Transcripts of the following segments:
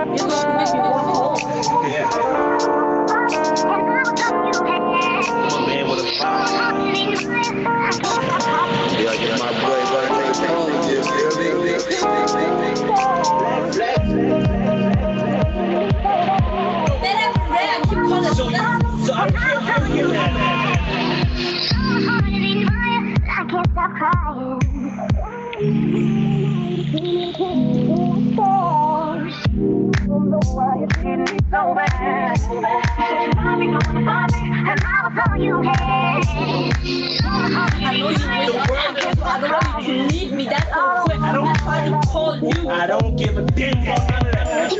It's gonna make me walk home. Yeah. Man with a fire. Yeah, get my boy right there. You feel me? So I can't hear that. I can't stop crying. Don't know why it's getting me so bad. Mommy, and I'll tell you hey. I know you wait. I don't want you to leave me that so quick. I don't try to call you. I don't give a damn about none of that.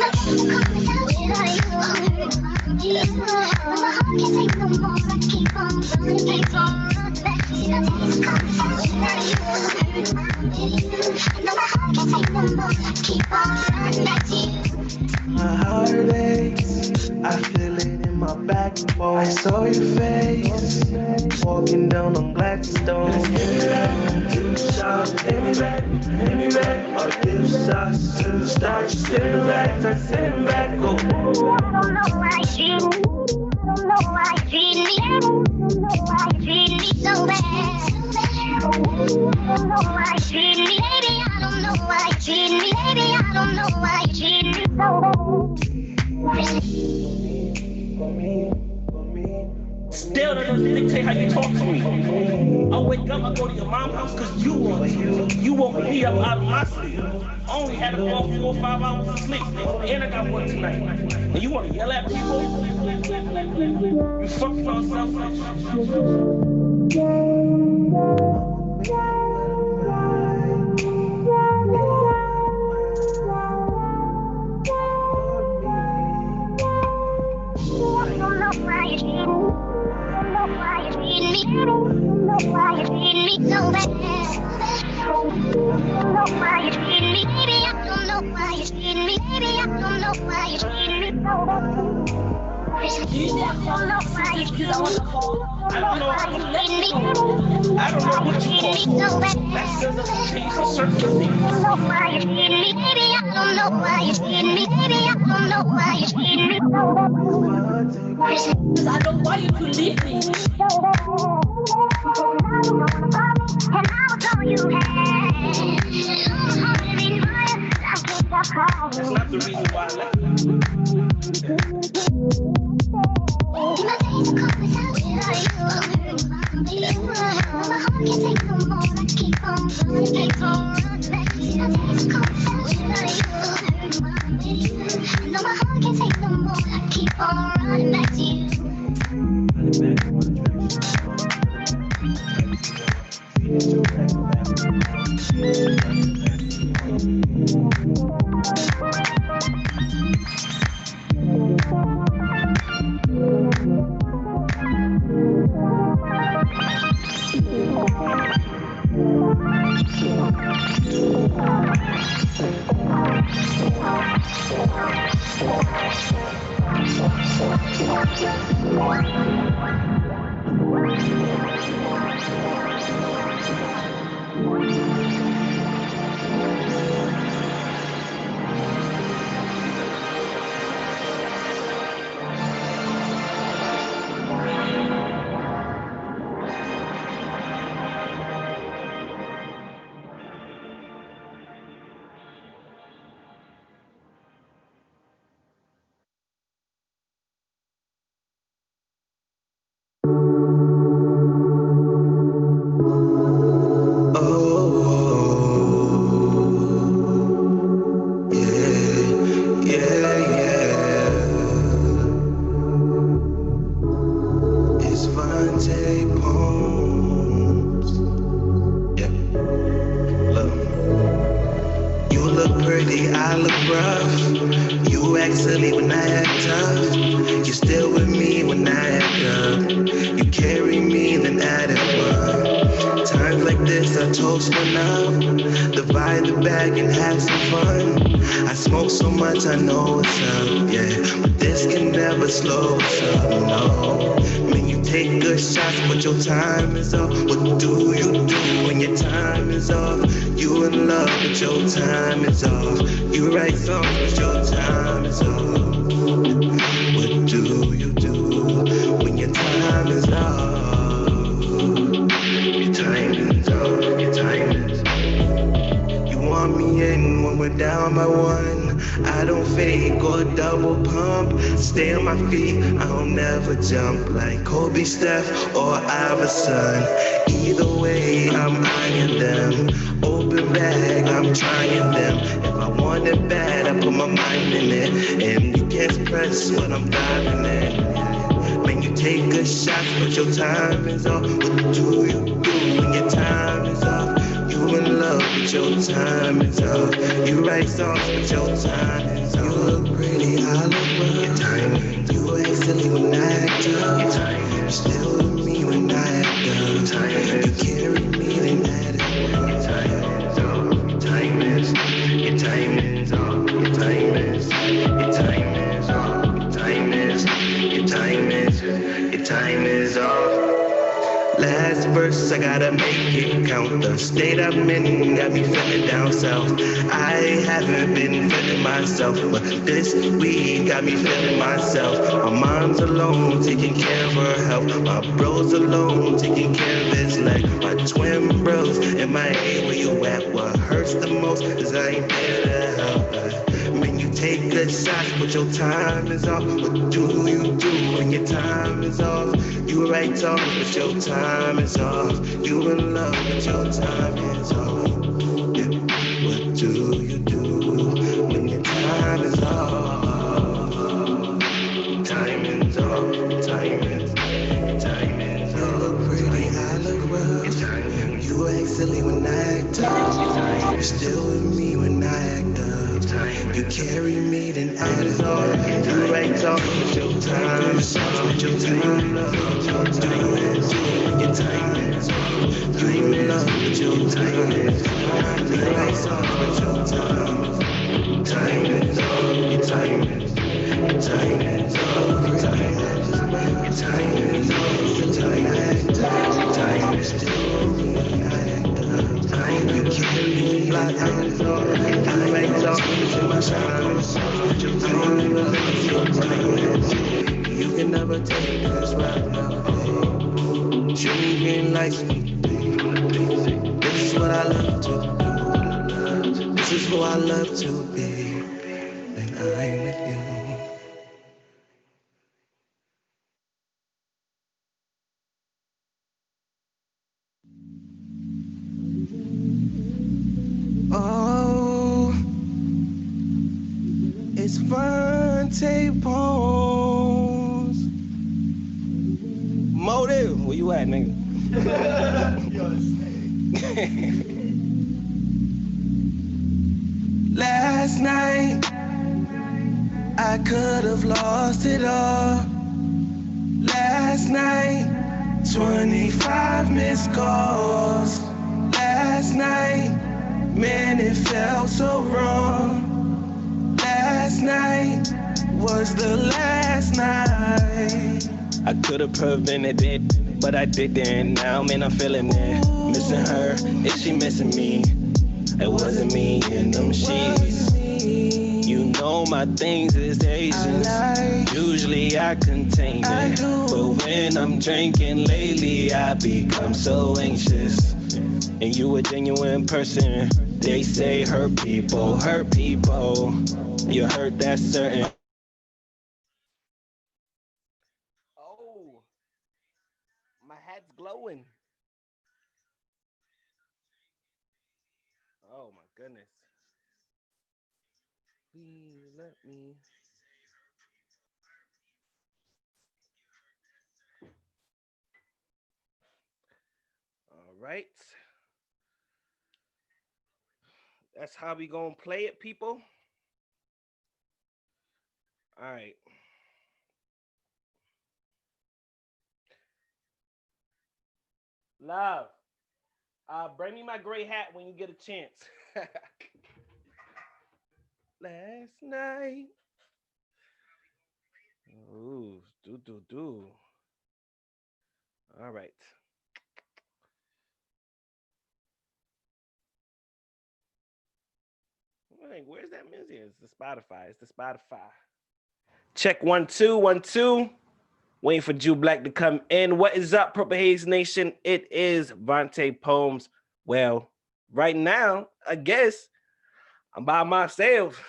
My heart aches, I feel it in my backbone. I saw your face, walking down on Blackstone. Give me back, give me back, or give shots to start sitting back, go. I don't know why you treat me. I don't know why you treat me. I don't know why you treat me so bad. I don't know why you treat me, baby. I don't know why you treat me, baby. I don't know why you treat me so bad. Still, that doesn't dictate how you talk to me. I wake up, I go to your mom's house because you want to. You woke me up out of my sleep. I only had about 4 or 5 hours of sleep. And I got work tonight. And you want to yell at people? You fucking unselfish. I don't know why you treat me. I don't know why you treat me. I don't know why you treat me so bad. I don't know why you treat me, baby. I don't know why you treat me, baby. I don't know why you treat me so bad. Do you say I don't know why you treat me so bad? I don't know what you That's still the case of circumstance. I don't know why you treat me, baby. I don't know why you treat me, baby. I don't know why you treat me so bad. Because I don't want you to leave me. And I'll tell you hey. That's not the reason why I left. I know it's up, yeah, but this can never slow us up, no. When you take good shots, but your time is up. What do you do when your time is off? You in love, but your time is off. You write songs, but your time is up? What do you do when your time is up? Your time is up, your time is up. You want me in when we're down by one. I don't fake or double pump. Stay on my feet, I'll never jump like Kobe, Steph, or Iverson. Either way, I'm eyeing them. Open bag, I'm trying them. If I want it bad, I put my mind in it. And you can't press what I'm diving in. When you take a shot, but your time is up. What do you do when your time is up? You in love, but your time is up. You write songs, but your time is up. You look pretty, I look well. Your time is up. You act silly when I act up. Your time is up. You still with me when I act up. Your time is up. You carry me, then add it. Your time is up. Your time is up. Your time is up. Your time is up. Your time is up. Your time is up. Your time is up. Your time is up. Last verse, I gotta make it count. The state I'm in got me feeling down south. I haven't been feeling myself, but this week got me feeling myself. My mom's alone, taking care of her health. My bro's alone, taking care of his leg. My twin bros in my A, where you at? What hurts the most is I ain't there to help. When you take good shots, but your time is off. What do you do when your time is off? You write songs, but your time is off. You in love, but your time is off. Yeah. What do you do when your time is off? Time is off. Time is off. You look pretty, I look rough. You act silly when I act up. You're still with me when I act up. You carry me, then add it all. You write songs with your time. With your time, love. Your time is your time is you in love with your time. You write songs with your time. Time is up. Your time is your time is up. Your time is your time is up. Your time is your time is still me. Time you carry me like I was all. You write songs with my time. Your time is your time is. You can never take this right now. Show me green lights. This is what I love to do. This is who I love to be. And I'm with you. Oh, it's Vontae Bones. Motive, where you at, nigga? Last night, I could have lost it all. Last night, 25 missed calls. Last night, man, it felt so wrong. Last night was the last night. I could have prevented it, but I didn't. Now, man, I'm feeling it. Missing her, is she missing me? It wasn't me in them sheets. You know my things is Asians. Usually I contain it, but when I'm drinking lately, I become so anxious. And you a genuine person. They say hurt people, hurt people. You hurt that certain. Oh, my hat's glowing. Oh my goodness. Please let me. All right. That's how we gonna play it, people. All right. Love. Bring me my gray hat when you get a chance. Last night. Ooh, do. All right. Like, where's that music? It's the Spotify. It's the Spotify. Check 1 2 1 2. Waiting for Jew Black to come in. What is up, Purple Haze Nation? It is Vontae Poems. Well, right now, I guess I'm by myself.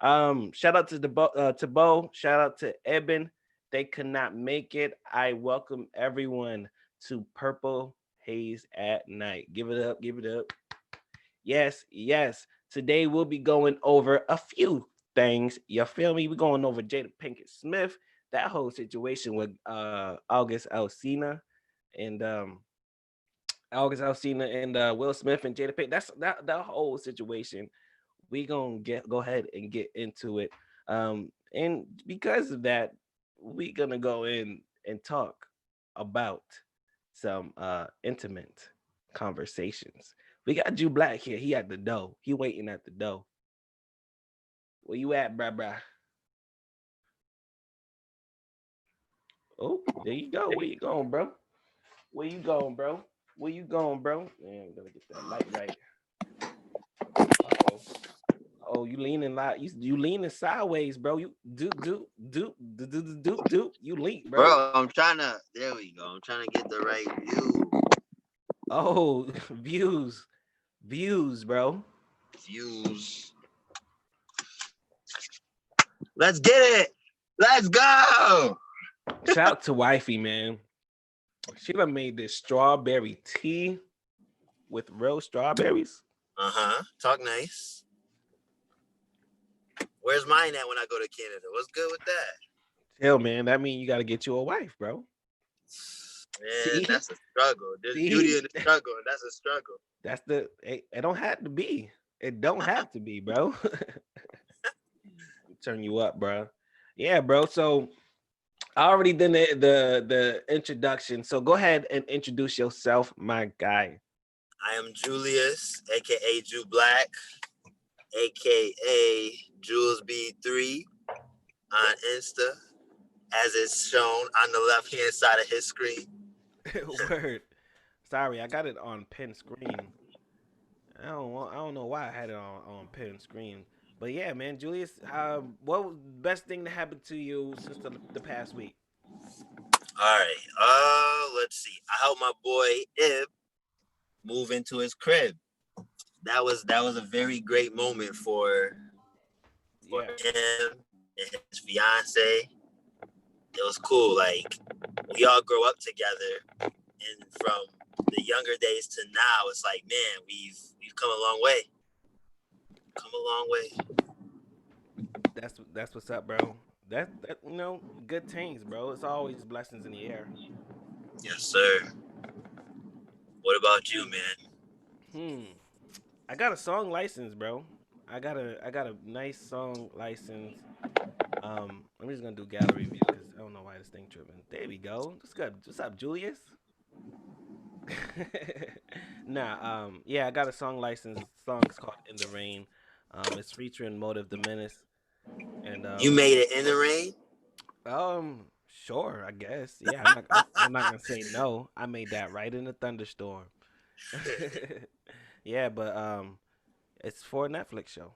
Shout out to to Bo. Shout out to Eben. They could not make it. I welcome everyone to Purple Haze at Night. Give it up. Give it up. Yes, yes. Today we'll be going over a few things. You feel me? We're going over Jada Pinkett Smith, that whole situation with August Alsina and Will Smith and Jada Pinkett. That's that whole situation. We gonna go ahead and get into it. And because of that, we gonna go in and talk about some intimate conversations. We got Jew Black here. He at the door. He waiting at the door. Where you at, bruh? Oh, there you go. Where you going, bro? Where you going, bro? Where you going, bro? Man, we gotta get that light right. Uh-oh. Oh, you leaning like you leaning sideways, bro. You do. You lean, bro. Bro, I'm trying to. There we go. I'm trying to get the right view. Oh, views, bro. Views. Let's get it. Let's go. Shout out to Wifey, man. She done made this strawberry tea with real strawberries. Talk nice. Where's mine at when I go to Canada? What's good with that? Hell, man, that means you got to get you a wife, bro. Man, that's a struggle. There's beauty in the struggle, and that's a struggle. That's it don't have to be. It don't have to be, bro. Turn you up, bro. Yeah, bro. So I already did the introduction. So go ahead and introduce yourself, my guy. I am Julius, aka Jew Black, aka Jules B3 on Insta, as it's shown on the left-hand side of his screen. Word. Sorry, I got it on pen screen. I don't know why I had it on pen screen. But yeah, man, Julius, what was the best thing that happened to you since the past week? All right. Let's see. I helped my boy Ib move into his crib. That was a very great moment for him and his fiance. It was cool. Like, we all grow up together, and from the younger days to now, it's like, man, we've come a long way. Come a long way. That's what's up, bro. That good things, bro. It's always blessings in the air. Yes, sir. What about you, man? I got a song license, bro. I got a nice song license. I'm just gonna do gallery view because I don't know why this thing tripping. There we go. What's up, Julius? Yeah, I got a song license. The song's called "In the Rain." It's featuring Motive the Menace. And you made it in the rain? Sure, I guess. Yeah, I'm not gonna say no. I made that right in the thunderstorm. Yeah, but it's for a Netflix show.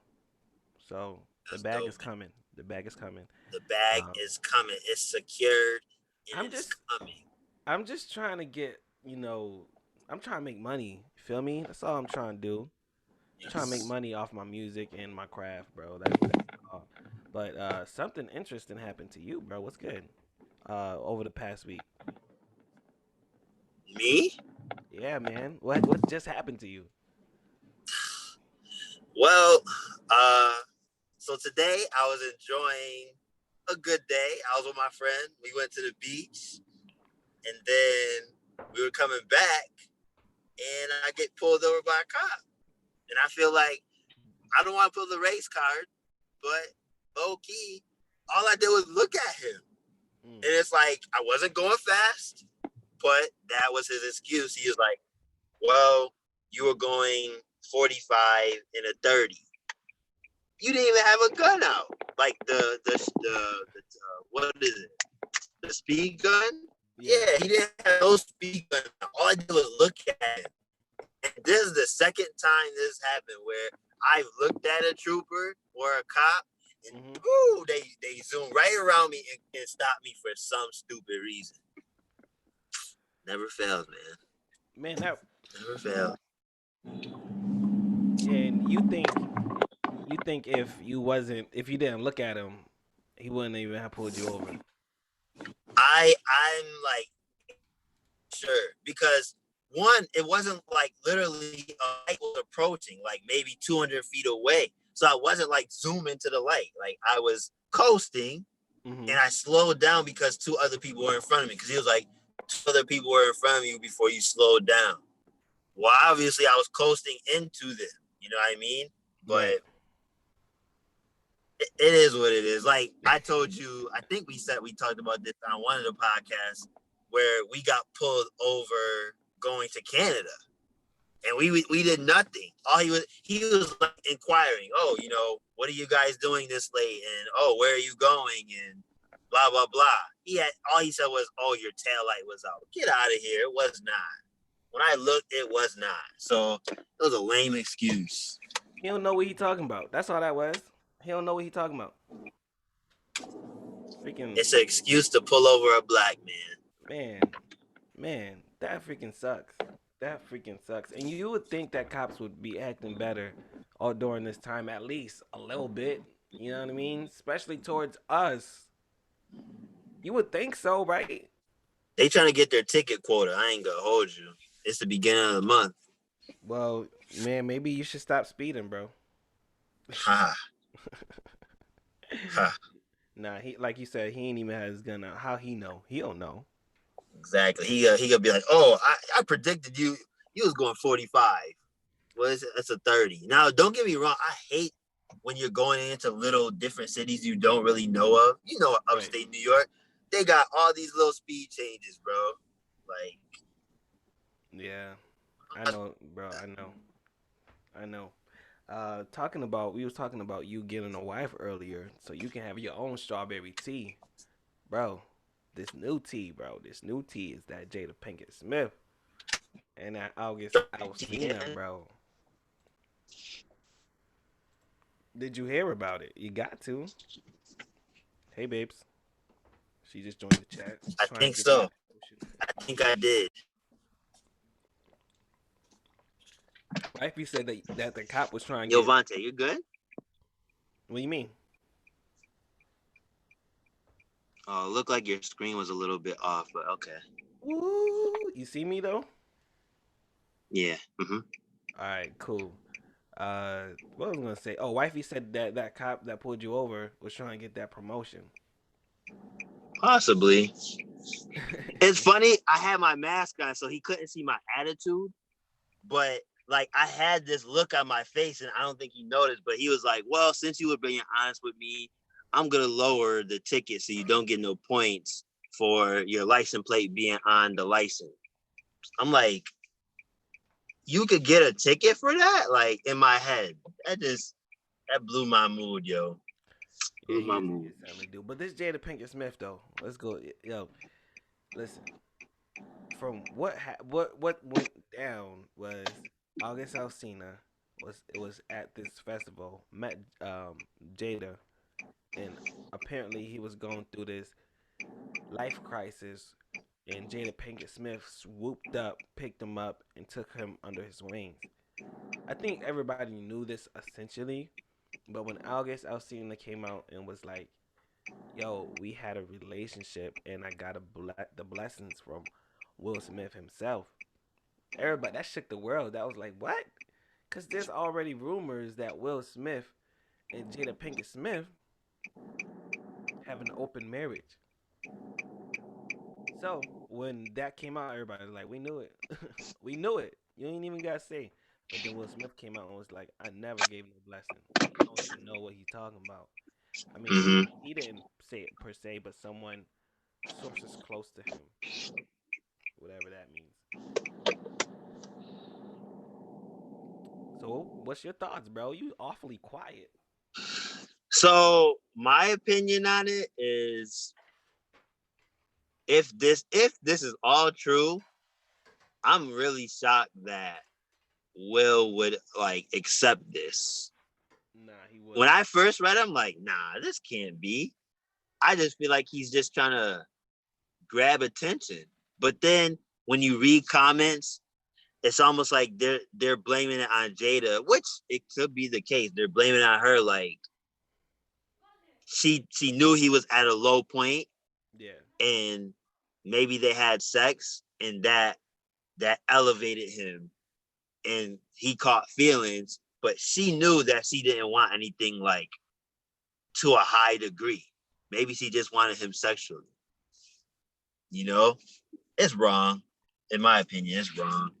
So the bag is coming. The bag is coming. The bag is coming. It's secured. Coming. I'm just trying to get, I'm trying to make money. You feel me? That's all I'm trying to do. Yes. I'm trying to make money off my music and my craft, bro. That's all. But something interesting happened to you, bro. What's good? Over the past week. Me? Yeah, man. What just happened to you? Well, so today I was enjoying a good day. I was with my friend. We went to the beach, and then we were coming back, and I get pulled over by a cop. And I feel like I don't want to pull the race card, but low key, all I did was look at him. And it's like, I wasn't going fast, but that was his excuse. He was like, well, you were going 45 in a 30. You didn't even have a gun out. Like the what is it? The speed gun? Yeah, he didn't have no speed gun. All I did was look at him. And this is the second time this happened where I've looked at a trooper or a cop, and they zoom right around me and stop me for some stupid reason. Never fails, man. Man, that. Never fails. And you think if you didn't look at him, he wouldn't even have pulled you over. I'm like sure because one, it wasn't like literally a light was approaching, like maybe 200 feet away. So I wasn't like zooming to the light. Like I was coasting and I slowed down because two other people were in front of me. Because he was like, two other people were in front of you before you slowed down. Well, obviously I was coasting into them. You know what I mean? But Right. it is what it is. Like I told you, I think we talked about this on one of the podcasts where we got pulled over going to Canada, and we did nothing. He was like inquiring, oh, you know, what are you guys doing this late, and oh, where are you going, and blah blah blah. All he said was, oh, your tail light was out. Get out of here. It was not. When I looked, it was not. So it was a lame excuse. He don't know what he talking about. That's all that was. He don't know what he talking about. Freaking. It's an excuse to pull over a black man. Man, that freaking sucks. That freaking sucks. And you would think that cops would be acting better all during this time, at least a little bit. You know what I mean? Especially towards us. You would think so, right? They trying to get their ticket quota. I ain't gonna hold you. It's the beginning of the month. Well, man, maybe you should stop speeding, bro. Ha. Ha. Nah, he like you said, he ain't even had his gun out. How he know? He don't know. Exactly. He gonna be like, oh, I predicted you was going 45. Well, it's a 30. Now, don't get me wrong. I hate when you're going into little different cities you don't really know of. You know, upstate New York, they got all these little speed changes, bro. Like, yeah, I know, bro. I know. We was talking about you getting a wife earlier, so you can have your own strawberry tea, bro. This new tea is that Jada Pinkett Smith and that August Alsina, bro. Did you hear about it? You got to. Hey, babes. She just joined the chat. I think so. I think I did. Wifey said that the cop was trying to Yo, Vontae, you good? What do you mean? Oh, it looked like your screen was a little bit off, but okay. Woo! You see me, though? Yeah. Mm-hmm. All right, cool. What was I going to say? Oh, wifey said that cop that pulled you over was trying to get that promotion. Possibly. It's funny. I had my mask on, so he couldn't see my attitude. But, like, I had this look on my face, and I don't think he noticed. But he was like, well, since you were being honest with me, I'm going to lower the ticket so you don't get no points for your license plate being on the license. I'm like, you could get a ticket for that? Like, in my head. That blew my mood, yo. Blew my mood. Certainly do. But this Jada Pinkett Smith, though, let's go. Yo, listen. From what went down was August Alsina was at this festival, met Jada, and apparently he was going through this life crisis, and Jada Pinkett Smith swooped up, picked him up, and took him under his wings. I think everybody knew this essentially, but when August Alsina came out and was like, yo, we had a relationship and I got the blessings from Will Smith himself, everybody, that shook the world. That was like, what? Because there's already rumors that Will Smith and Jada Pinkett Smith have an open marriage. So when that came out, everybody was like, we knew it. We knew it. You ain't even got to say. But then Will Smith came out and was like, I never gave him a blessing. You don't even know what he's talking about. I mean, he didn't say it per se, but sources close to him, whatever that means. So, what's your thoughts, bro? You awfully quiet. So, my opinion on it is, if this is all true, I'm really shocked that Will would like accept this. Nah, he When wouldn't. I first read it, I'm like, nah, this can't be. I just feel like he's just trying to grab attention. But then when you read comments, it's almost like they're blaming it on Jada, which it could be the case. They're blaming it on her, like she knew he was at a low point, Yeah. and maybe they had sex, and that elevated him, and he caught feelings. But she knew that she didn't want anything like to a high degree. Maybe she just wanted him sexually. You know, it's wrong. In my opinion, it's wrong.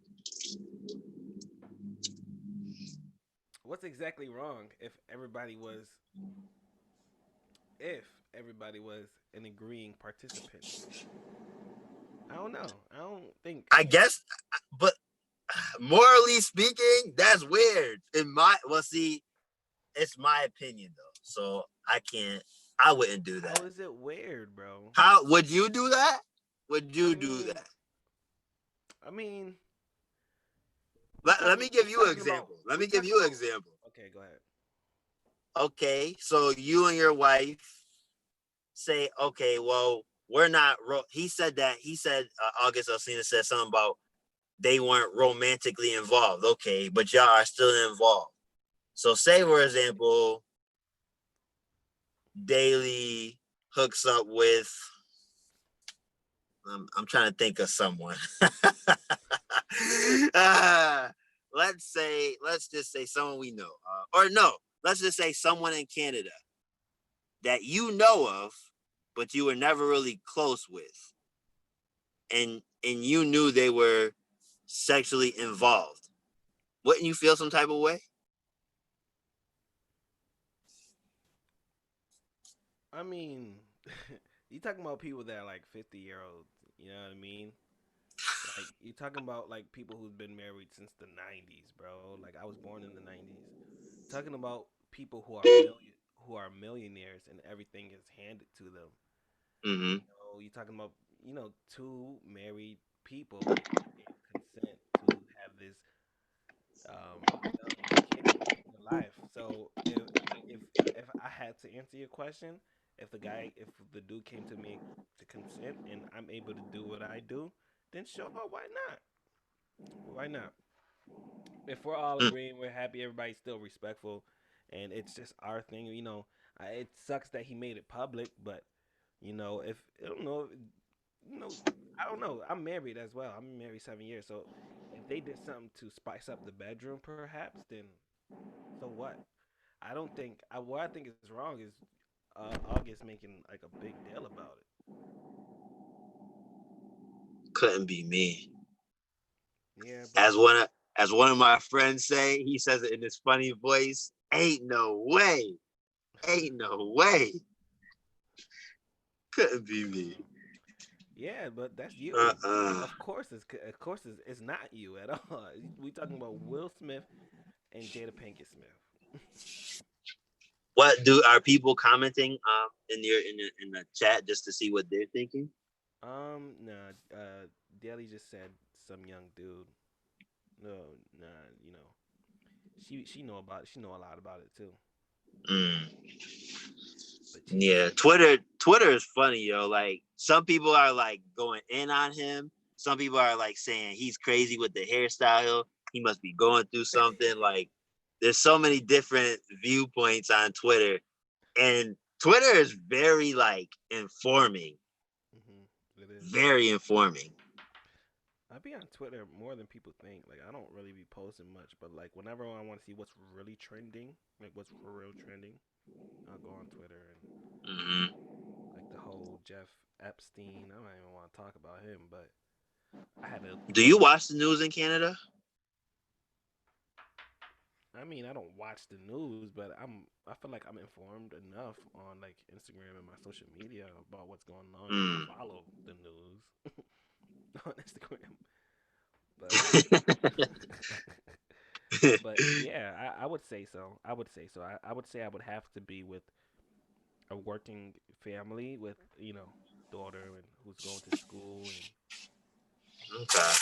What's exactly wrong if everybody was an agreeing participant? I don't know. I don't think. I guess, but morally speaking, that's weird. See, it's my opinion though, so I wouldn't do How that. is it weird, bro? How would you do that? Would I you do mean, that? I mean, Let me give we you an talking about example. Let we me give talking you an about. example. Okay, go ahead. Okay, so you and your wife say, okay, well, we're not. He said August Alsina said something about they weren't romantically involved. Okay, but y'all are still involved. So say, for example, Daily hooks up with. I'm trying to think of someone. uh, let's just say someone we know, or no, let's just say someone in Canada that you know of, but you were never really close with, and you knew they were sexually involved. Wouldn't you feel some type of way? I mean, you talking about people that are like 50-year-olds. You know what I mean? Like you talking about like people who've been married since the '90s, bro. Like I was born in the '90s. Talking about people who are millionaires and everything is handed to them. Mm-hmm. You know, you talking about two married people that gave consent to have this young kid in their life. So if if I had to answer your question, if the dude came to me to consent and I'm able to do what I do, then sure, why not? Why not? If we're all agreeing, we're happy, everybody's still respectful, and it's just our thing. It sucks that he made it public, but if I don't know, you know, I don't know. I'm married as well. I'm married 7 years, so if they did something to spice up the bedroom, perhaps, then so what? I don't think. What I think is wrong is August making like a big deal about it. Couldn't be me. Yeah, but As one of my friends say, he says it in his funny voice. Ain't no way. Ain't no way. Couldn't be me. yeah, but that's you. Uh-uh. It's not you at all. We talking about Will Smith and Jada Pinkett Smith. What do are people commenting in the chat just to see what they're thinking? Nah. Daly just said some young dude. No, nah. She know about it. She know a lot about it too. Mm. But she just Yeah, said, Twitter is funny, yo. Like some people are like going in on him. Some people are like saying he's crazy with the hairstyle. He must be going through something. Like there's so many different viewpoints on Twitter, and Twitter is very like informing, it is. very informing. I be on Twitter more than people think. Like I don't really be posting much, but like whenever I want to see what's really trending, like what's for real trending, I'll go on Twitter and Mm-hmm. like the whole Jeff Epstein. I don't even want to talk about him, but I had to Do look you up. watch the news in Canada? I mean, I don't watch the news, but I feel like I'm informed enough on like Instagram and my social media about what's going on. I Mm. follow the news on Instagram, but but yeah, I would say so. I would say so. I would say I would have to be with a working family with daughter and who's going to school and Okay.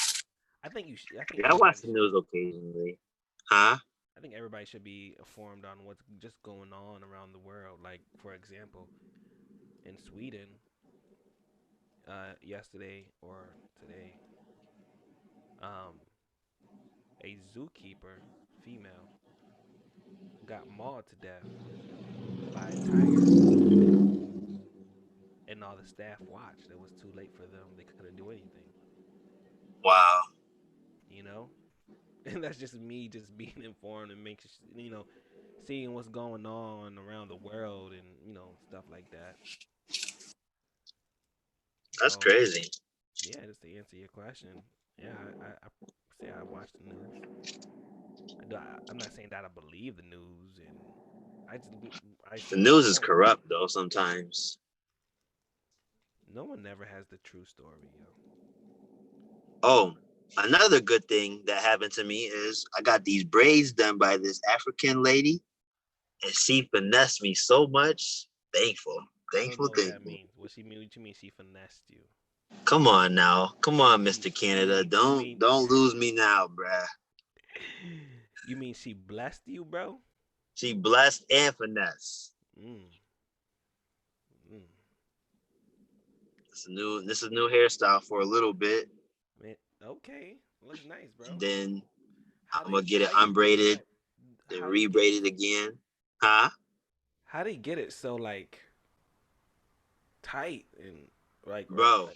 I think you. I think Yeah, I watch everybody the should. news occasionally. Huh? I think everybody should be informed on what's just going on around the world. Like, for example, in Sweden, yesterday or today, um, a zookeeper, female, got mauled to death by a tiger, and all the staff watched. It was too late for them. They couldn't do anything. Wow, You know, and that's just me just being informed and making seeing what's going on around the world and stuff like that. that's So crazy. yeah, just to answer your question, yeah, I say I watch the news. I'm not saying that I believe the news, and I just I The stay news is informed. corrupt though sometimes. No one never has the true story, yo. Oh, another good thing that happened to me is I got these braids done by this African lady, and she finessed me so much. Thankful, I don't know what that thankful. means. What you mean she finessed you? Come on now, come on, You Mr. you Canada. mean you Don't mean don't lose me now, bruh. you mean she blessed you, bro? She blessed and finesse. Mm, mm. This is a new hairstyle for a little bit, Man, okay, looks nice, and bro. then How I'm gonna they get it how you get unbraided, that? then How they get it? rebraided again. Huh? How they get it so like tight and like Bro.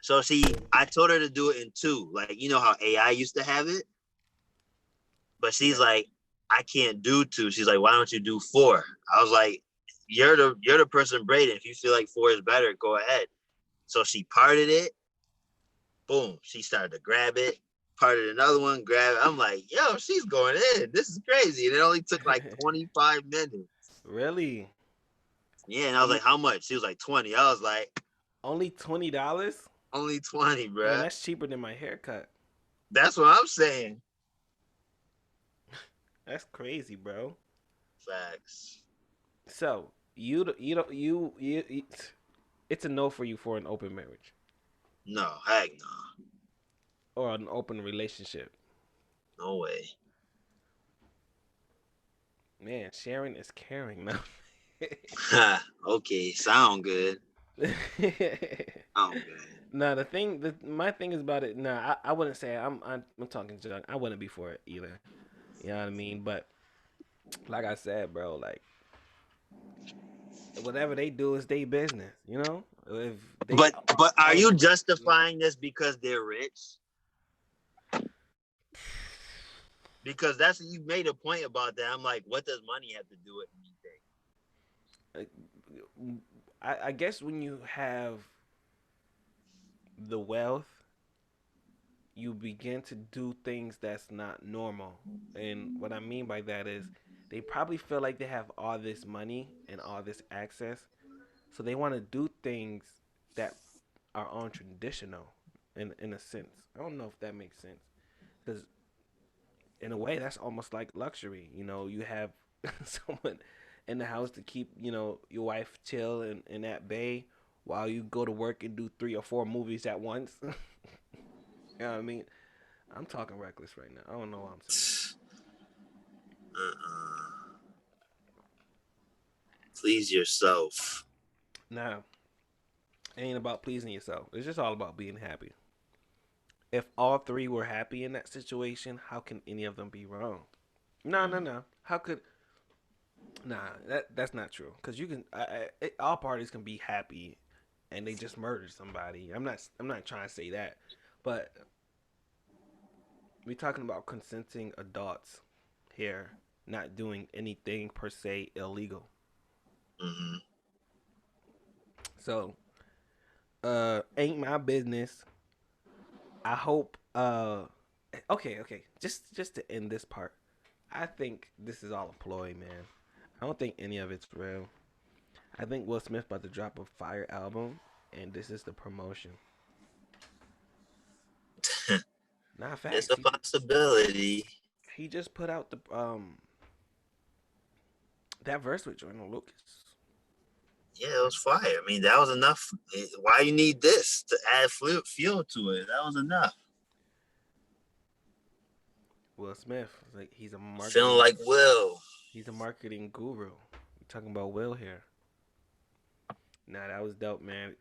So see, I told her to do it in two. Like you know how AI used to have it? But she's yeah. like, I can't do two. She's like, why don't you do four? I was like, you're the person braiding. If you feel like four is better, go ahead. So she parted it. Boom. She started to grab it. Parted another one, grab it. I'm like, yo, she's going in. This is crazy. And it only took like 25 minutes. Really? Yeah, and I was You like, how much? She was like 20. I was like, only $20? only 20, Man, bruh. that's cheaper than my haircut. That's what I'm saying. That's crazy, bro. Facts. So you don't it's a no for you for an open marriage No, heck no. or an open relationship. No way. Man, sharing is caring now. Okay, sound good. Sound good. No, my thing is about it. No, I wouldn't say I'm talking junk. I wouldn't be for it either. You know what I mean? But like I said, bro, like whatever they do is their business. You know, if they But are all you agree, justifying this because they're rich? Because that's you made a point about that. I'm like, what does money have to do with anything? I guess when you have the wealth, you begin to do things that's not normal. And what I mean by that is they probably feel like they have all this money and all this access, so they want to do things that are untraditional in a sense. I don't know if that makes sense because in a way that's almost like luxury. You have someone in the house to keep your wife chill in that bay while you go to work and do 3 or 4 movies at once. You know what I mean? I'm talking reckless right now. I don't know what I'm saying. Uh-uh. Please yourself. Now, it ain't about pleasing yourself. It's just all about being happy. If all three were happy in that situation, how can any of them be wrong? No, no, no. How could? Nah, that's not true. Cause you can. All parties can be happy, and they just murdered somebody. I'm not trying to say that, but we're talking about consenting adults here, not doing anything per se illegal. Mm-hmm. So, ain't my business. I hope. Okay. Just to end this part, I think this is all a ploy, man. I don't think any of it's real. I think Will Smith about to drop a fire album, and this is the promotion. Not It's facts. a possibility. He just put out the that verse with Jordan Lucas. Yeah, it was fire. I mean, that was enough. Why you need this to add fuel to it? That was enough. Will Smith, like Feeling like Will. he's a marketing guru. We're talking about Will here. Nah, that was dope, man.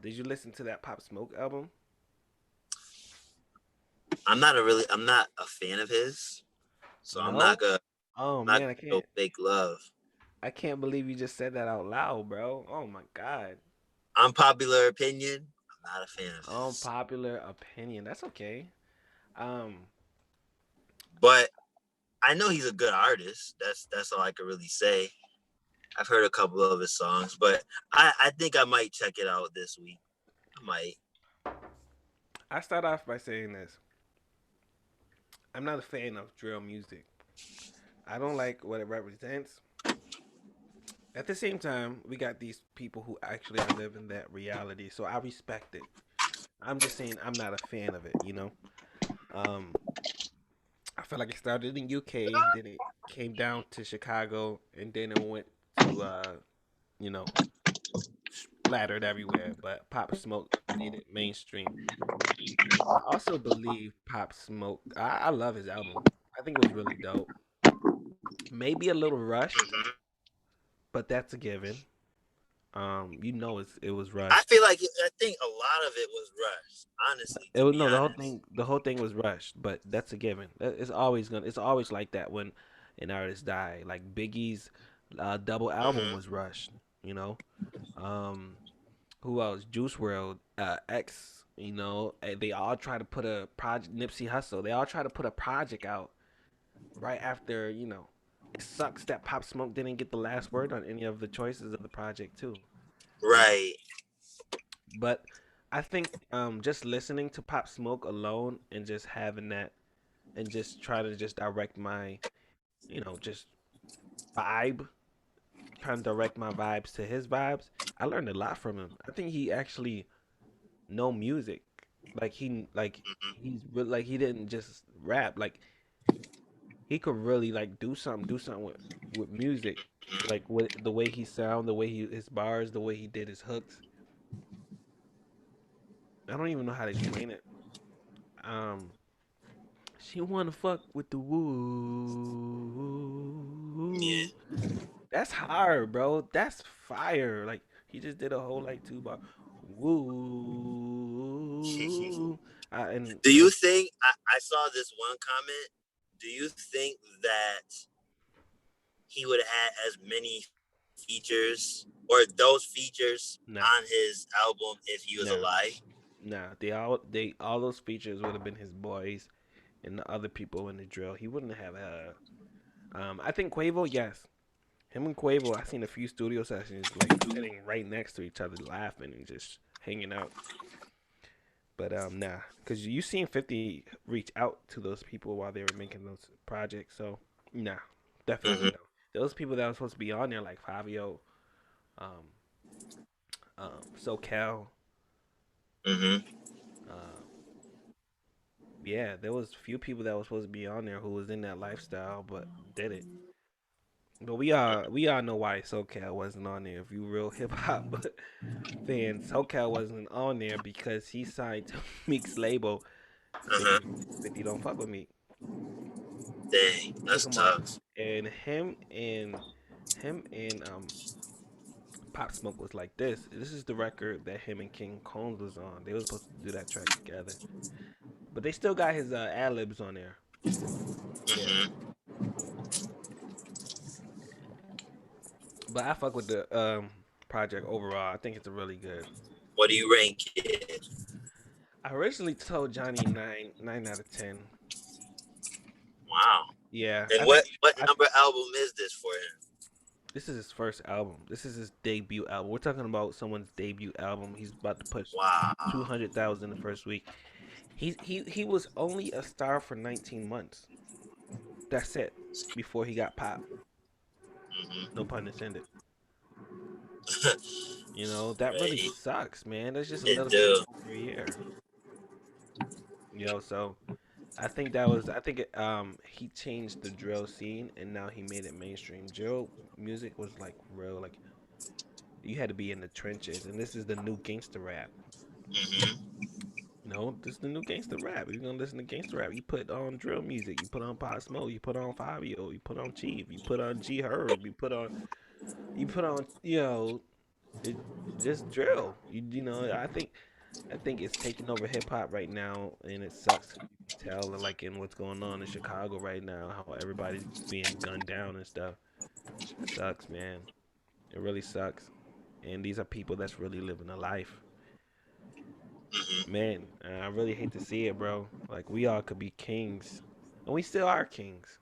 Did you listen to that Pop Smoke album? I'm not a fan of his, so No. I'm Oh not man, gonna go fake love. I can't believe you just said that out loud, bro. Oh my god. Unpopular opinion, I'm not a fan of his. Unpopular opinion. That's okay. Um, But I know he's a good artist. That's all I can really say. I've heard a couple of his songs, but I think I might check it out this week. I might. I start off by saying this. I'm not a fan of drill music. I don't like what it represents. At the same time, we got these people who actually are living that reality, so I respect it. I'm just saying I'm not a fan of it. Um, I feel like it started in UK, then it came down to Chicago, and then it went to you know, splattered everywhere. But Pop Smoke made it mainstream. I also believe Pop Smoke. I love his album. I think it was really dope. Maybe a little rushed, Mhm. but that's a given. It was I rushed. feel like I think a lot of it was rushed. Honestly, It to was be no honest. the whole thing was rushed, but that's a given. It's always like that when an artist die. Like Biggie's double album Hmm. was rushed. You know, um, who else? Juice World, X. They all try to put a project. Nipsey Hussle. They all try to put a project out right after. It sucks that Pop Smoke didn't get the last word on any of the choices of the project too. You know, Right. but I think just listening to Pop Smoke alone and just having that and just try to just direct my just vibe, trying to direct my vibes to his vibes. I learned a lot from him. I think he actually know music. Like he didn't just rap. Like he could really like do something with music. Like with the way he sound, the way his bars, the way he did his hooks. I don't even know how to explain it. Um, she wanna fuck with the woo. Yeah. That's hard, bro. That's fire. Like he just did a whole like 2 bar woo. And Do you think I saw this one comment? Do you think that he would have had as many features or those features nah, on his album if he was nah, alive? nah. They all those features would have been his boys and the other people in the drill. He wouldn't have I think Quavo, yes. Him and Quavo, I seen a few studio sessions like sitting right next to each other, laughing and just hanging out. But nah, cause you seen 50 reach out to those people while they were making those projects. So nah, definitely Hmm. no. Those people that were supposed to be on there like Fabio, um, SoCal, Hmm. uh, yeah, there was a few people that was supposed to be on there who was in that lifestyle but did it. But we all know why SoCal wasn't on there. If you real hip hop fans, SoCal wasn't on there because he signed to Meek's label, and Uh-huh. 50 don't fuck with Meek. Dang, Took that's him off, tough. and him and Pop Smoke was like this. This is the record that him and King Combs was on. They was supposed to do that track together, but they still got his ad libs on there. Yeah, Hmm. but I fuck with the project overall. I think it's a really good. What do you rank it? I originally told Johnny 9 out of 10. Wow. Yeah, And I think what I, number album is this for him? this is his first album. This is his debut album. We're talking about someone's debut album. He's about to push Wow. 200,000 the first week. He was only a star for 19 months. That's it. Before he got popped. No Hmm. pun intended. That really Right. sucks, man. That's just a It little bit do. over a year. So I think he changed the drill scene and now he made it mainstream. Drill music was like real, like you had to be in the trenches, and this is the new gangster rap. Hmm. No, this is the new gangster rap. You're gonna listen to gangster rap. You put on drill music. You put on Pop Smoke. You put on Fabio. You put on Chief. You put on G Herb. You put on. You put on. It, just drill. I think it's taking over hip hop right now, and it sucks. You can tell, like in what's going on in Chicago right now, how everybody's being gunned down and stuff. It sucks, man. It really sucks. And these are people that's really living a life. Hmm. Man, I really hate to see it, bro. Like we all could be kings, and we still are kings.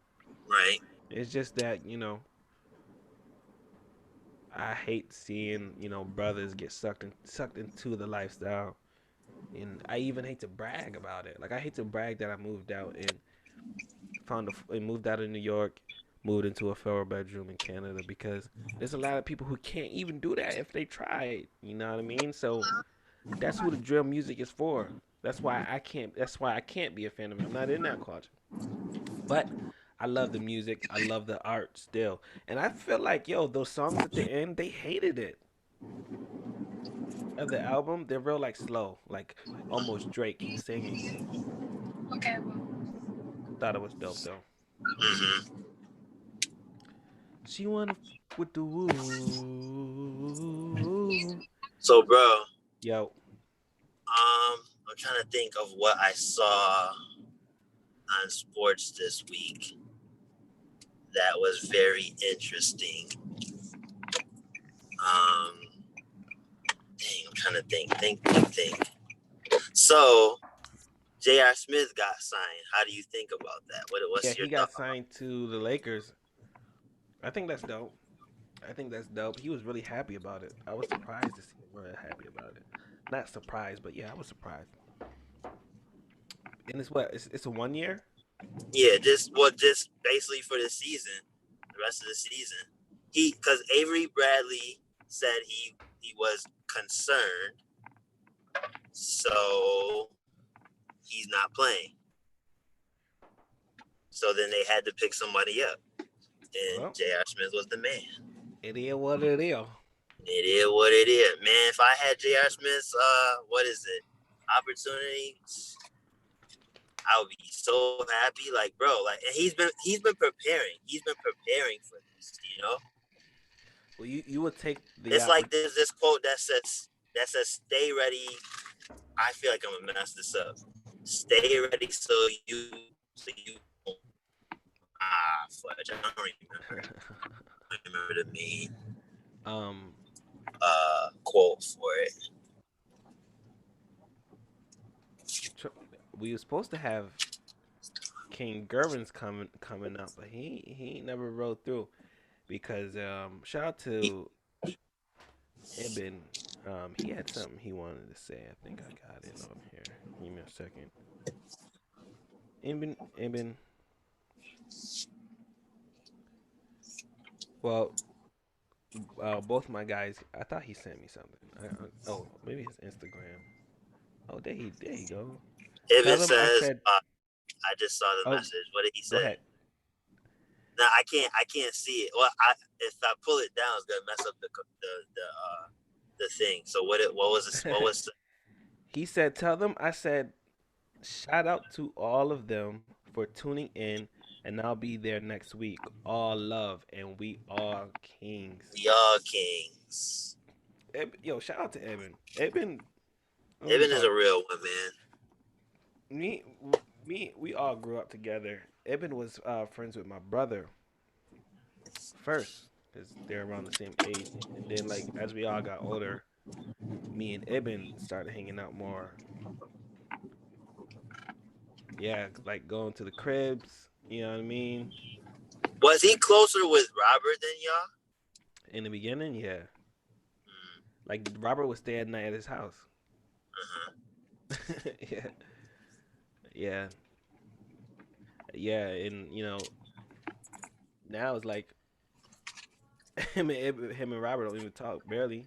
Right. It's just that I hate seeing brothers get sucked into the lifestyle, and I even hate to brag about it. Like I hate to brag that I moved out and moved out of New York, moved into a 4 bedroom in Canada because there's a lot of people who can't even do that if they tried. You know what I mean? So that's who the drill music is for. That's why I can't. That's why I can't be a fan of it. I'm not in that culture. But I love the music. I love the art still. And I feel like, those songs at the end, they hated it. Of the album, they're real like slow, like almost Drake singing. Okay, well, Thought it was dope though. Hmm. She wanna with the woo. So, bro, Yo, I'm trying to think of what I saw on sports this week that was very interesting. Dang, I'm trying to think. So, J.R. Smith got signed. How do you think about that? yeah, What's your he thought? got signed to the Lakers. I think that's dope. I think that's dope. He was really happy about it. I was surprised to see him really happy about it. Not surprised, but yeah, I was surprised. And it's what? It's a 1 year. Yeah, just basically for the season, the rest of the season. Because Avery Bradley said he was concerned, so he's not playing. So then they had to pick somebody up, and Well, J.R. Smith was the man. it is what it is. It is what it is, man. If I had J.R. Smith's opportunity, I would be so happy. Like, bro, like, and he's been preparing. He's been preparing for this. Well, you would take the It's like there's this quote that says stay ready. I feel like I'm gonna mess this up. Stay ready so you fudge. I don't remember. I remember the main um quote for it. we were supposed to have King Gervin's coming up, but he never rode through because shout out to Ibn. He had something he wanted to say. I think I got it on here. Give me a second. Ibn. Well, both my guys. I thought he sent me something. Oh, maybe his Instagram. Oh, there you go. If Tell it them I says, said. I just saw the Oh, message. What did he go say? ahead. No, I can't see it. Well, if I pull it down, it's gonna mess up the thing. So what was He said, "Tell them I said, shout out to all of them for tuning in, and I'll be there next week. All love, and we are kings." y'all kings? Yo, shout out to Evan. Evan, let me Evan is talk. a real one, man. Me, we all grew up together. Evan was friends with my brother first, because they're around the same age, and then like as we all got older, me and Evan started hanging out more. Yeah, like going to the cribs. You know what I mean? Was he closer with Robert than y'all? In the beginning, yeah. Like Robert would stay at night at his house. Uh-huh. Yeah, yeah, yeah, and now it's like him and Robert don't even talk barely.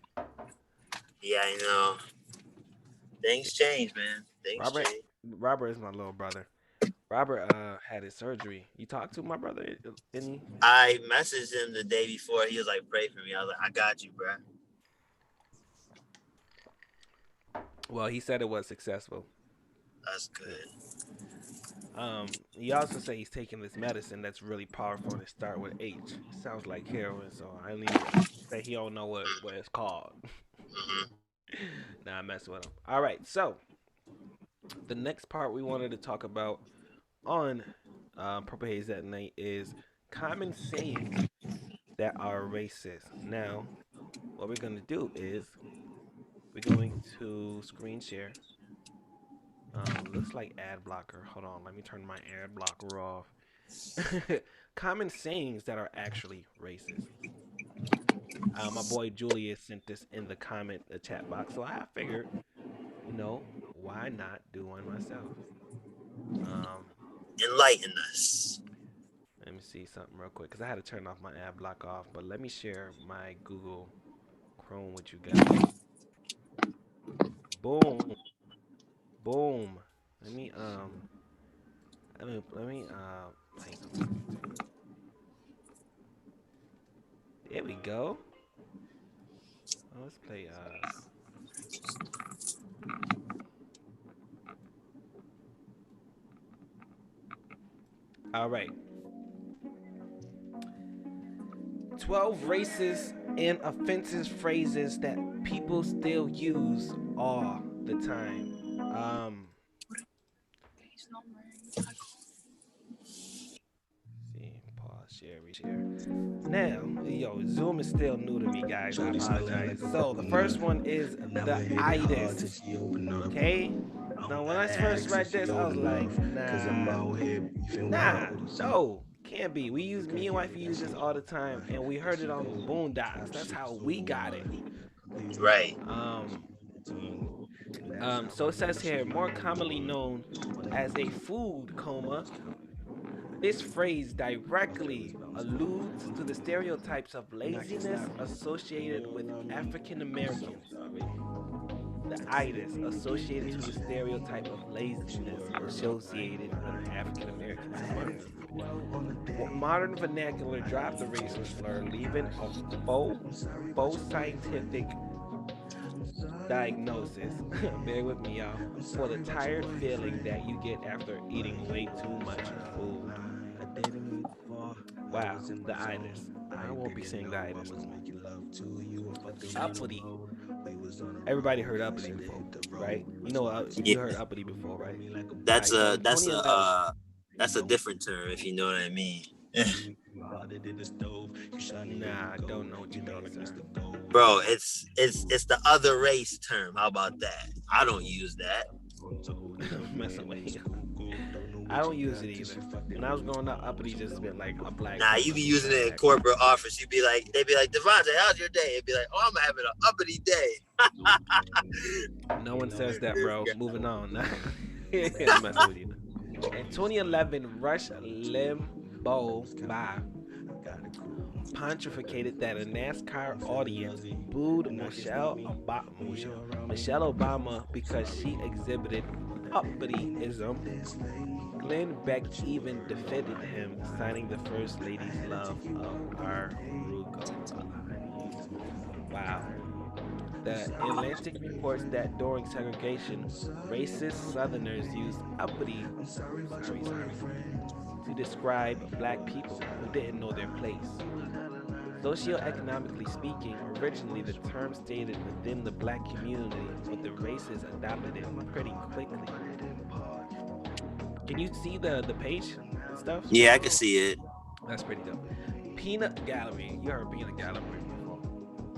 Yeah, I know. Things change, man. Things Robert change. Robert is my little brother. Robert had his surgery. You talked to my brother any? I messaged him the day before. He was like, "Pray for me." I was like, "I got you, bro." Well, he said it was successful. That's good. He also say he's taking this medicine that's really powerful and it start with H. Sounds like heroin, so I don't even say he don't know what it's called. Hmm. Nah, I mess with him. All right, so the next part we wanted to talk about on Purple Haze at Night is common sayings that are racist. Now, what we're gonna do is we're going to screen share. Looks like ad blocker. Hold on, let me turn my ad blocker off. Common sayings that are actually racist. My boy Julius sent this in the comment, the chat box, so I figured, why not do one myself? Um, Enlighten us. Let me see something real quick because I had to turn off my ad block off. But let me share my Google Chrome with you guys. Boom, boom. Let me play some music too. There we go. Let's play All right. 12 racist and offensive phrases that people still use all the time. See, pause, share, reshare. Now, yo, Zoom is still new to me, guys. I apologize. So the first one is the itis. Okay. Now, when I first read this, I was like, no, can't be. Me and wife use this all the time, and we heard it on Boondocks. That's how we got it. Right. So it says here, more commonly known as a food coma. This phrase directly alludes to the stereotypes of laziness associated with African Americans. The itis associated to the stereotype of laziness associated with African Americans. Modern vernacular dropped the racist slur, leaving a faux scientific diagnosis. Bear with me, y'all. For the tired feeling that you get after eating way too much food. Wow, the itis. I won't be saying the itis no more. Uppity. Everybody heard uppity before, right? Yeah. You heard uppity before, right? All That's right. So a in that's a 2011, uh that's a different term if you know what I mean. nah, I don't know what you mean, sir. Bro, it's the other race term. How about that? I don't use that. I'm messing with you. I don't use it either. When I was growing up, uppity just meant like a black Nah, you person be who using it in had corporate office. They'd be like, Devontae, how's your day? It'd be like, oh, I'm having an uppity day. no one says that, bro. Moving on. I'm messing with you. In 2011, Rush Limbaugh pontificated that a NASCAR audience booed Michelle Obama because she exhibited uppity-ism. Glenn Beck even defended him, signing the First Lady's love of arugula. Wow. The Atlantic reports that during segregation, racist Southerners used uppity, to describe black people who didn't know their place. Socioeconomically speaking, originally the term stayed within the black community, but the racists adopted it pretty quickly. Can you see the page and stuff? Yeah, I can see it. That's pretty dope. Peanut gallery. You heard peanut gallery before.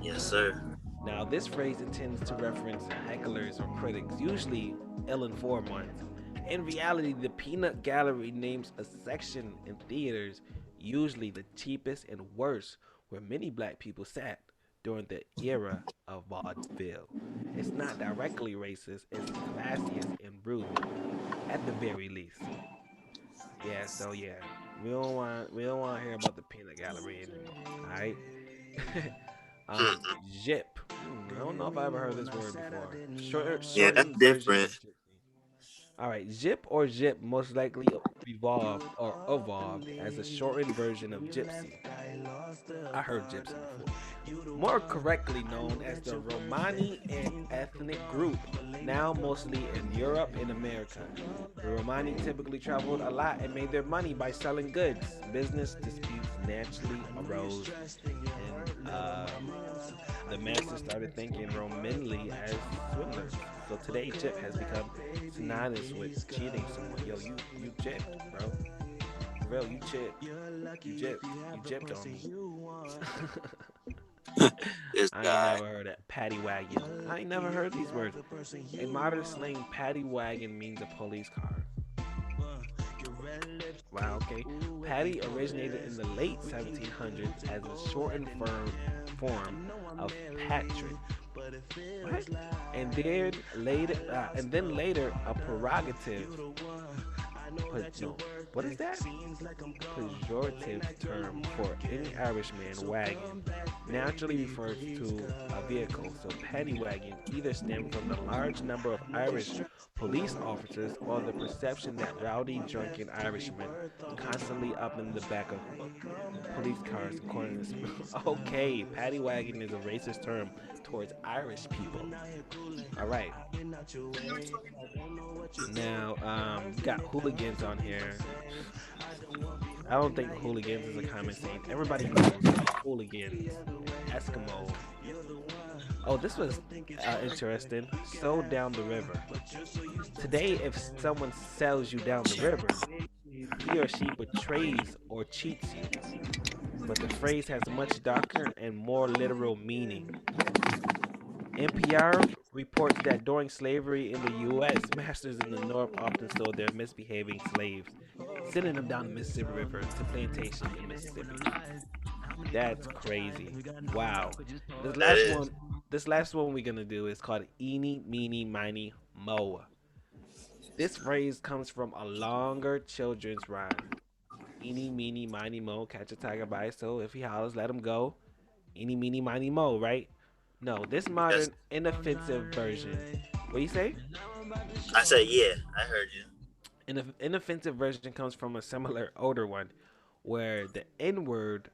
Yes, sir. Now, this phrase intends to reference hecklers or critics, usually ill-informed ones. In reality, the peanut gallery names a section in theaters, usually the cheapest and worst, where many black people sat during the era of vaudeville. It's not directly racist, it's classist and rude, at the very least. Yeah, so yeah, we don't want to hear about the peanut gallery anymore. All right. um, Mm-mm. Jip. I don't know if I ever heard this word before. Yeah, that's Shortened version of different. gypsy. All right, Zip or Zip most likely evolved as a shortened version of Gypsy. I heard Gypsy before. More correctly known as the Romani ethnic group, now mostly in Europe and America. The Romani typically traveled a lot and made their money by selling goods. Business disputes naturally arose, and the masses started thinking Romanly as swindlers. So today, Gyp has become synonymous with cheating someone. Yo, you gypped, bro. For real, you chipped. You gypped on me. This I ain't guy. never heard of paddy wagon. I ain't never heard these words. In modern slang, paddy wagon means a police car. Wow, okay. Paddy originated in the late 1700s as a shortened form of Patrick. What? And then later a prerogative. No, what is that? Pejorative term for any Irishman. Wagon naturally refers to a vehicle. So paddy wagon either stemmed from the large number of Irish police officers or the perception that rowdy, drunken Irishmen constantly up in the back of police cars and corners. Okay, paddy wagon is a racist term towards Irish people. All right. Now, we got hooligans on here. I don't think hooligans is a common saying. Everybody knows hooligans, Eskimo. Oh, this was interesting. Sold down the river. Today, if someone sells you down the river, he or she betrays or cheats you. But the phrase has much darker and more literal meaning. NPR reports that during slavery in the U.S., masters in the North often sold their misbehaving slaves, sending them down the Mississippi River to plantations in Mississippi. That's crazy. Wow. This That last is. one, this last one we're gonna do is called "Eeny, Meeny, Miny, Moe." This phrase comes from a longer children's rhyme. Eeny, meeny, miny, mo, catch a tiger by his toe. If he hollers, let him go. Eeny, meeny, miny, mo, right? No, this Yes. modern, inoffensive version. What do you say? I said, yeah, I heard you. An inoffensive version comes from a similar older one, where the N word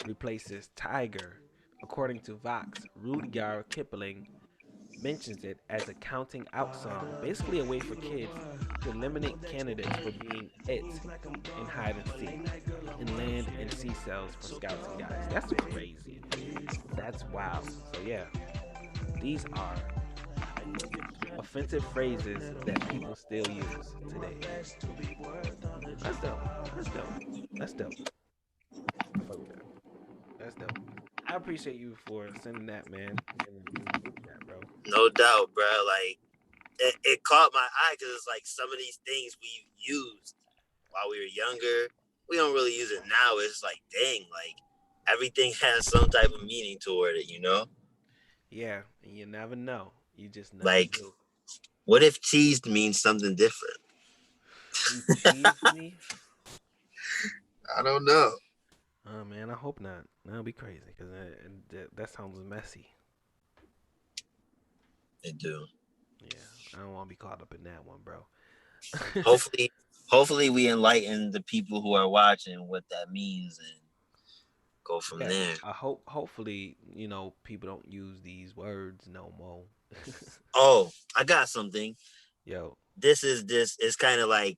replaces tiger. According to Vox, Rudyard Kipling mentions it as a counting out song, basically a way for kids to eliminate candidates for being it in hide and seek, in land and sea cells for scouts and guys. That's crazy. That's wild. So yeah, these are offensive phrases that people still use today. That's dope. That's dope. That's dope. I fuck with that. That's dope. I appreciate you for sending that, man, in the group chat, bro. No doubt, bro. Like, it caught my eye because it's like some of these things we used while we were younger, we don't really use it now. It's like, dang, like everything has some type of meaning toward it, you know? Yeah, and you never know. You just never Like, do. what if cheesed means something different? You cheesed me? I don't know. Oh man, I hope not. That'll be crazy because that sounds messy. They do. Yeah, I don't want to be caught up in that one, bro. Hopefully, hopefully we enlighten the people who are watching what that means and go from Yeah, there. I hopefully people don't use these words no more. Oh, I got something. Yo, This is kind of like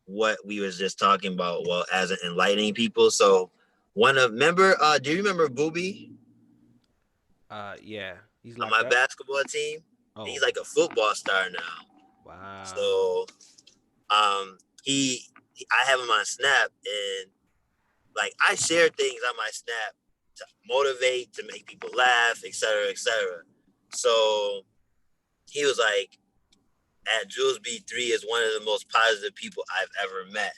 what we was just talking about. Well, as an enlightening people. So do you remember Booby yeah, he's on locked my up. basketball team? Oh, He's like a football star now. wow. So um he I have him on Snap, and like I share things on my Snap to motivate, to make people laugh, etc., etc. So he was like, at Jules B3 is one of the most positive people I've ever met.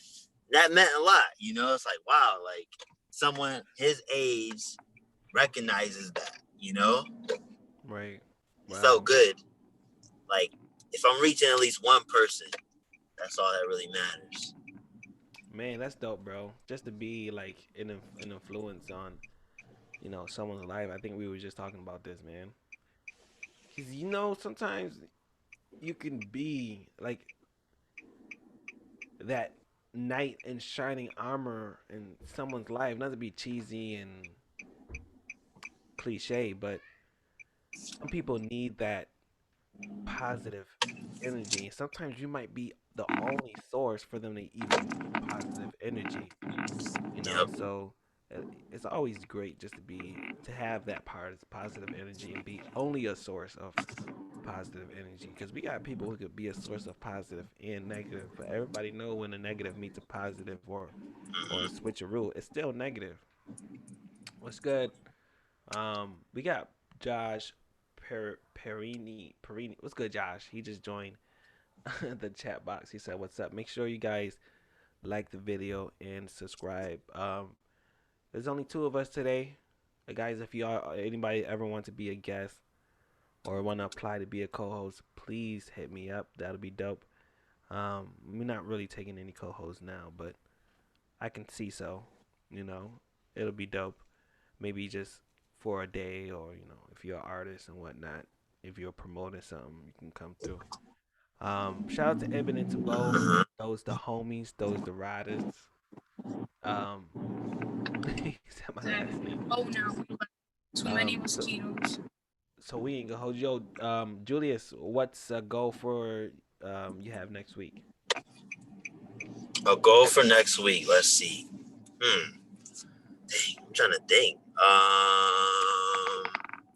And that meant a lot, you know? It's like, wow, like someone his age recognizes that, you know? Right. It Wow. felt good. Like, if I'm reaching at least one person, that's all that really matters. Man, that's dope, bro. Just to be like an influence on someone's life. I think we were just talking about this, man. Cause sometimes you can be like that knight in shining armor in someone's life. Not to be cheesy and cliche, but some people need that positive energy. Sometimes you might be the only source for them to even need positive energy. You know, Yep. so uh, it's always great just to have that part positive energy and be only a source of positive energy because we got people who could be a source of positive and negative, but everybody know when a negative meets a positive or a Hmm. switcheroo, it's still negative. What's good? We got Josh Perini. What's good, Josh? He just joined the chat box. He said, "What's up?" Make sure you guys like the video and subscribe. There's only two of us today. Guys, if you are anybody ever want to be a guest or want to apply to be a co-host, please hit me up. That'll be dope. We're not really taking any co-hosts now, but I can see so. You know, it'll be dope. Maybe just for a day, or if you're an artist and whatnot. If you're promoting something, you can come through. Shout out to Eben and Tabo. Those the homies. Those the riders. Um, he said my last name. Oh no, too many So mosquitoes. so we ain't gonna hold you. Julius, what's a goal for you have next week? A goal for next week. Let's see. Dang, I'm trying to think.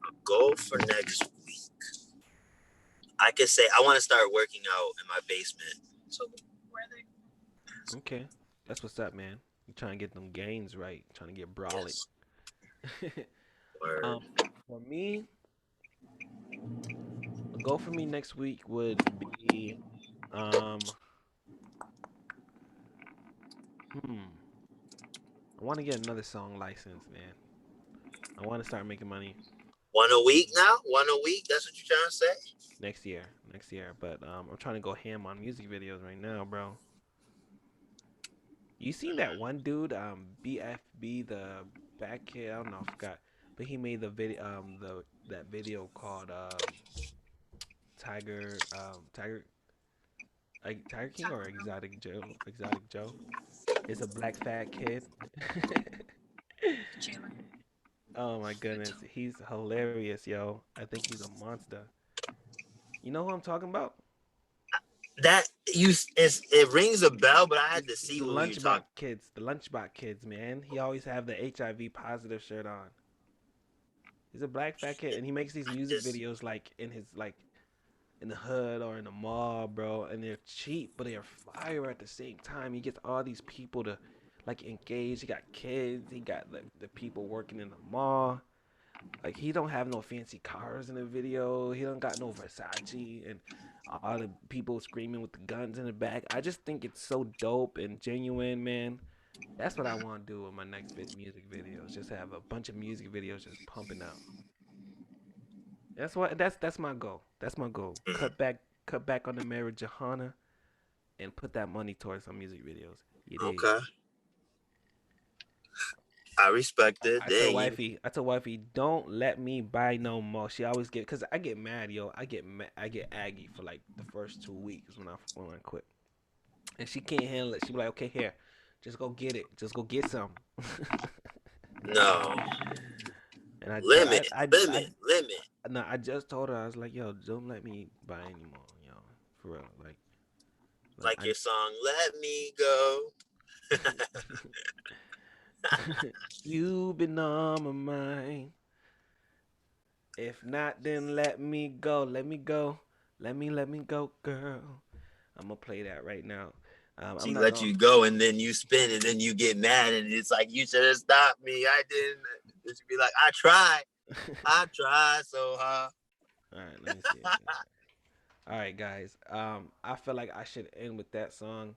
A goal for next week. I could say I want to start working out in my basement. So where are they? Okay, that's what's up, man. You trying to get them gains right. Trying to get brolic. Yes. Word. um, for me, a goal for me next week would be hmm. I want to get another song license, man. I want to start making money One a week now? One a week? That's what you're trying to say? next year. Next year, but I'm trying to go ham on music videos right now, bro. You seen that one dude, BFB, the back kid? I don't know, I forgot, but he made the video, the that video called Tiger, like Tiger King or Exotic Joe. It's a black fat kid. Jalen. Oh my goodness, he's hilarious, yo. I think he's a monster. You know who I'm talking about? That it rings a bell, but I had to It's see the who you talk. Lunchbox kids, man. He always have the HIV positive shirt on. He's a black fat kid, and he makes these music Just videos like in the hood or in the mall, bro. And they're cheap, but they're fire at the same time. He gets all these people to like engage. He got kids. He got the people working in the mall. Like he don't have no fancy cars in the video. He don't got no Versace and all the people screaming with the guns in the back. I just think it's so dope and genuine, man. That's what I want to do with my next music videos. Just have a bunch of music videos just pumping out. That's my goal. That's my goal. Cut back on the marijuana and put that money towards some music videos. You dig? okay. I respect it. I told Dang, you wifey, I told wifey, don't let me buy no more. She always cause I get mad, yo. I get aggy for like the first 2 weeks when I quit, and she can't handle it. She be like, okay, here, just go get it, just go get some. no And limit, limit, limit. no, I just told her I was like, yo, don't let me buy anymore, yo, for real, like Like your song, "Let Me Go." you've been on my mind. If not, then let me go. Let me go. Let me go, girl. I'm gonna play that right now. I'm She not let gonna. you go, and then you spin, and then you get mad, and it's like you should have stopped me. I didn't. It should be like I tried so hard. All right, let me see it. All right, guys. I feel like I should end with that song.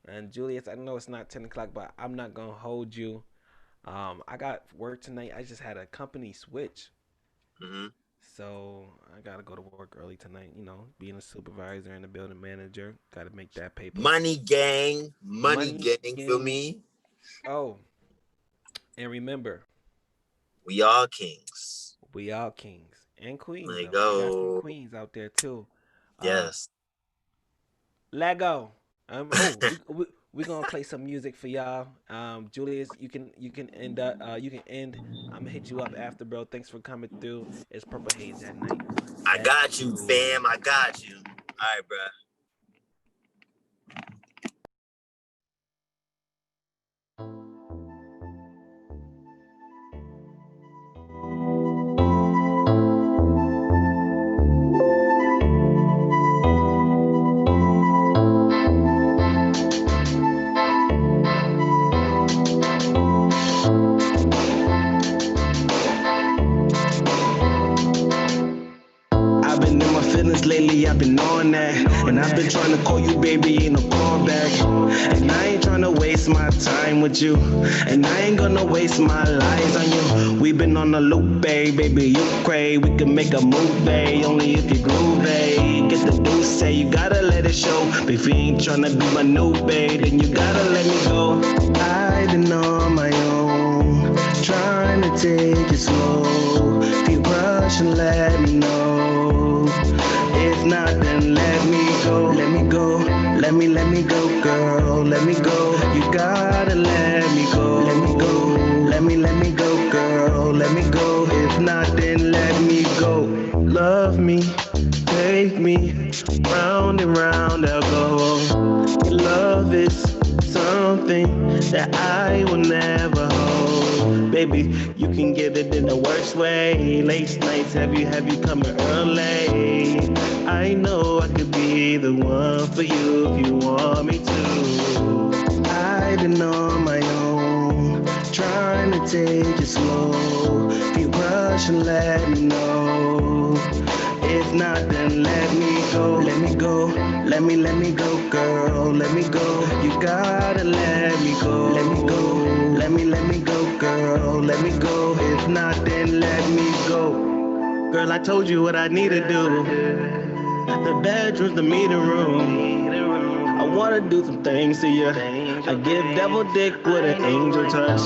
And Julius, I know it's not 10 o'clock, but I'm not gonna hold you. I got work tonight. I just had a company switch, Hmm. so I gotta go to work early tonight. Being a supervisor and a building manager, gotta make that paper. Money Money gang. Feel gang. me? Oh, and remember, We all kings. we all kings and queens Let though. We got some go. queens out there too. Uh, Yes. Lego. We gonna play some music for y'all. Julius, you can end up. You can end. I'm gonna hit you up after, bro. Thanks for coming through. It's Purple Haze at night. I Let's got you, go. fam. I got you. All right, bro. I've been in my feelings lately, I've been on that. And I've been trying to call you, baby, ain't no call back. And I ain't trying to waste my time with you. And I ain't gonna waste my lies on you. We've been on a loop, baby, you cray. We can make a move, babe, only if you groove, babe. Get the do say, you gotta let it show. But if you ain't trying to be my new babe, then you gotta let me go. I've been on my own, trying to take it slow. If you rush and let me know. If not, then let me go. Let me go. Let me go, girl. Let me go. You gotta let me go. Let me go. Let me go, girl. Let me go. If not, then let me go. Love me, take me round and round I'll go. Love is something that I will never hold. Baby, you can get it in the worst way. Late nights, have you coming early? I know I could be the one for you if you want me to. I've been on my own, trying to take it slow. If you rush and let me know. If not, then let me go. Let me go. Let me go, girl. Let me go. You gotta let me go. Let me go. Let me go, girl. Let me go. If not, then let me go. Girl, I told you what I need to do. The bedroom's the meeting room. I wanna do some things to you. I give devil dick with an angel touch.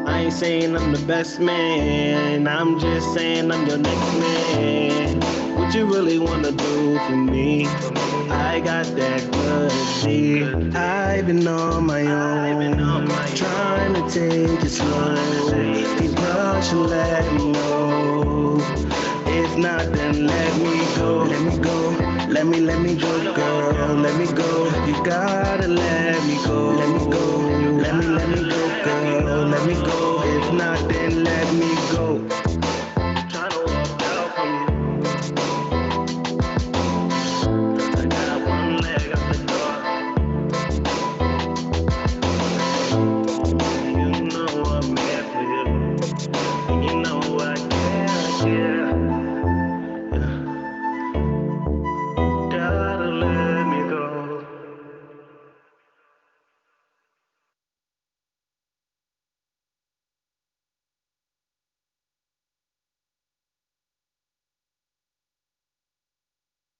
I ain't saying I'm the best man, I'm just saying I'm your next man. What you really wanna do for me? I got that good D. I've been on my own, trying to take it slow. Keep rushing, let me know. If not, then let me go. Let me go. Let me go, girl. Let me go. You gotta let me go. Let me go. Let me go, girl. Let me go. If not, then let me go.